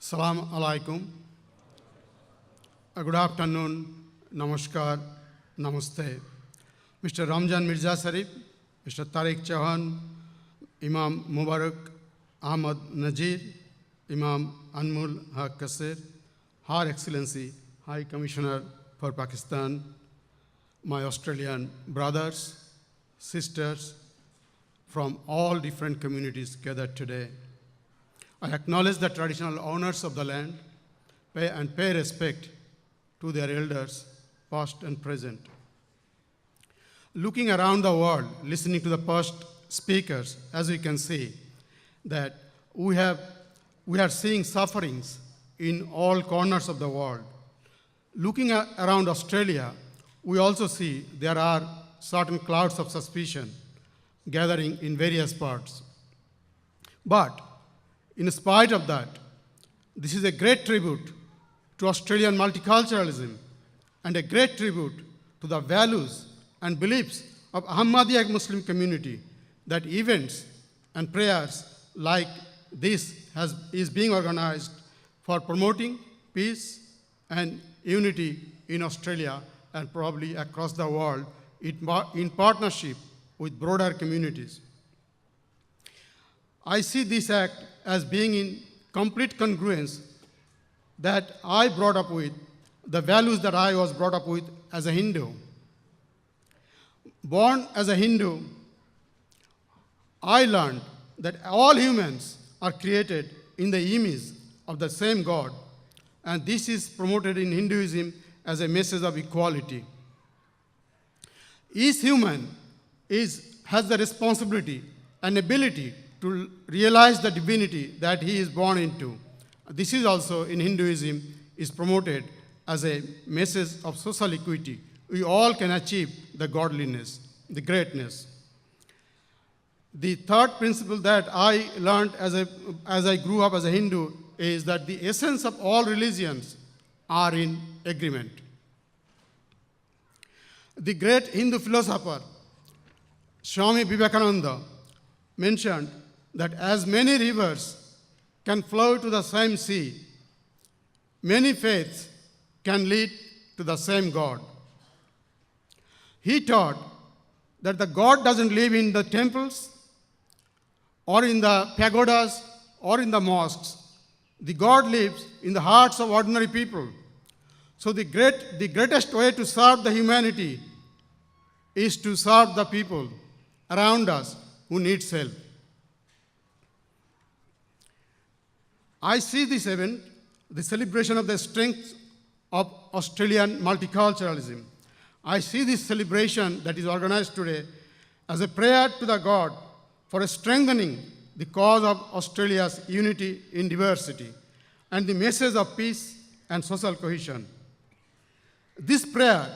Salam alaikum. Good afternoon, namaskar, namaste. Mr. Ramjan Mirza Sarif, Mr. Tariq Chauhan, Imam Mubarak Ahmad Najir, Imam Anmol Haq Kasir, Her Excellency, High Commissioner for Pakistan, my Australian brothers, sisters from all different communities gathered today. I acknowledge the traditional owners of the land and pay respect to their elders, past and present. Looking around the world, listening to the past speakers, as we can see, that we are seeing sufferings in all corners of the world. Looking around Australia, we also see there are certain clouds of suspicion gathering in various parts. But in spite of that, this is a great tribute to Australian multiculturalism and a great tribute to the values and beliefs of Ahmadiyya Muslim community that events and prayers like this is being organized for promoting peace and unity in Australia and probably across the world in partnership with broader communities. I see this act as being in complete congruence that I brought up with, the values that I was brought up with as a Hindu. Born as a Hindu, I learned that all humans are created in the image of the same God, and this is promoted in Hinduism as a message of equality. Each human has the responsibility and ability to realize the divinity that he is born into. This is also in Hinduism is promoted as a message of social equity. We all can achieve the godliness, the greatness. The third principle that I learned as I grew up as a Hindu is that the essence of all religions are in agreement. The great Hindu philosopher Swami Vivekananda mentioned that as many rivers can flow to the same sea, many faiths can lead to the same God. He taught that the God doesn't live in the temples or in the pagodas or in the mosques. The God lives in the hearts of ordinary people. So the greatest way to serve the humanity is to serve the people around us who need help. I see this event, the celebration of the strength of Australian multiculturalism. I see this celebration that is organized today as a prayer to the God for strengthening the cause of Australia's unity in diversity and the message of peace and social cohesion. This prayer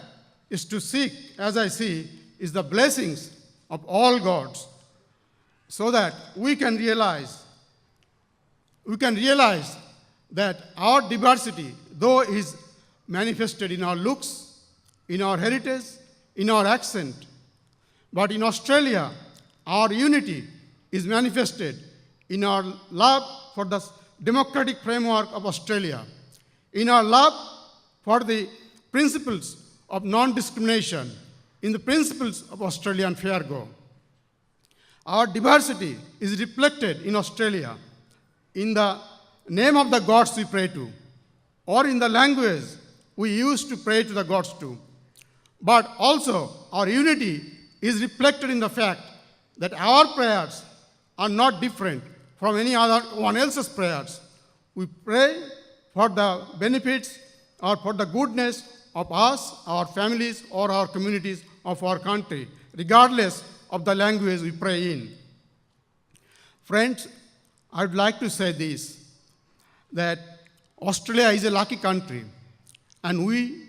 is to seek, as I see, is the blessings of all gods so that we can realize that our diversity, though is manifested in our looks, in our heritage, in our accent, but in Australia, our unity is manifested in our love for the democratic framework of Australia, in our love for the principles of non-discrimination, in the principles of Australian fair go. Our diversity is reflected in Australia in the name of the gods we pray to, or in the language we use to pray to the gods to. But also, our unity is reflected in the fact that our prayers are not different from anyone else's prayers. We pray for the benefits or for the goodness of us, our families, or our communities of our country, regardless of the language we pray in. Friends, I would like to say this, that Australia is a lucky country, and we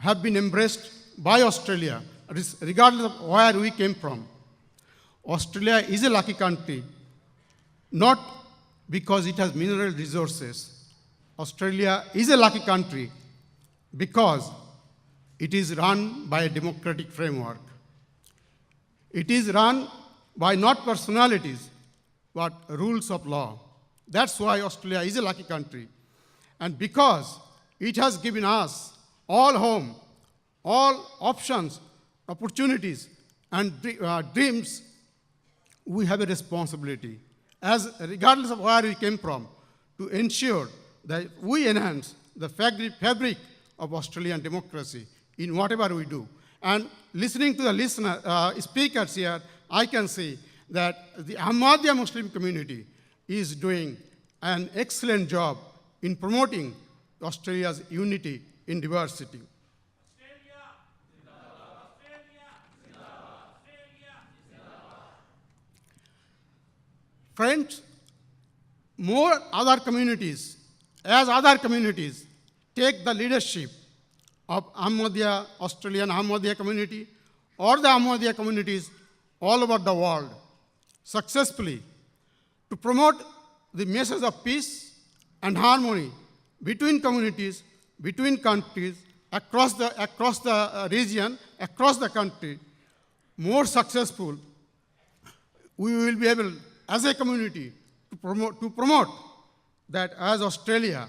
have been embraced by Australia, regardless of where we came from. Australia is a lucky country, not because it has mineral resources. Australia is a lucky country because it is run by a democratic framework. It is run by not personalities, but rules of law. That's why Australia is a lucky country. And because it has given us all home, all options, opportunities, and dreams, we have a responsibility, as regardless of where we came from, to ensure that we enhance the fabric of Australian democracy in whatever we do. And listening to the speakers here, I can see that the Ahmadiyya Muslim community is doing an excellent job in promoting Australia's unity in diversity. Friends, other communities take the leadership of Ahmadiyya, Australian Ahmadiyya community, or the Ahmadiyya communities all over the world successfully to promote the message of peace and harmony between communities, between countries, across the region, across the country, more successful, we will be able, as a community, to promote that as Australia,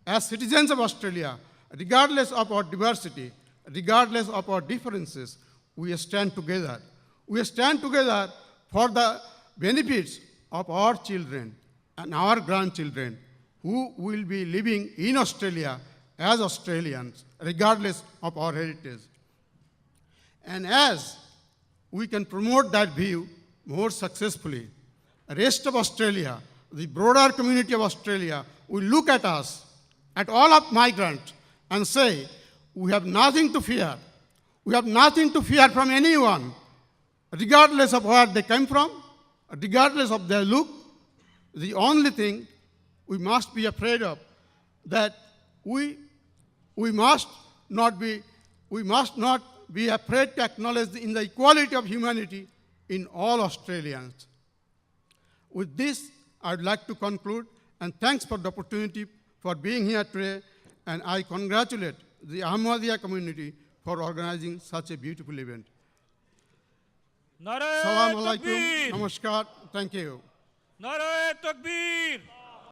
as citizens of Australia, regardless of our diversity, regardless of our differences, we stand together. We stand together for the benefits of our children and our grandchildren who will be living in Australia as Australians, regardless of our heritage. And as we can promote that view more successfully, the rest of Australia, the broader community of Australia, will look at us, at all of migrants, and say, we have nothing to fear. We have nothing to fear from anyone, regardless of where they came from, regardless of their look. The only thing we must be afraid of, that we must not be afraid to acknowledge in the equality of humanity in all Australians. With this, I'd like to conclude, and thanks for the opportunity for being here today, and I congratulate the Ahmadiyya community for organizing such a beautiful event. Assalamu alaikum, namaskar, thank you. Nare Takbir!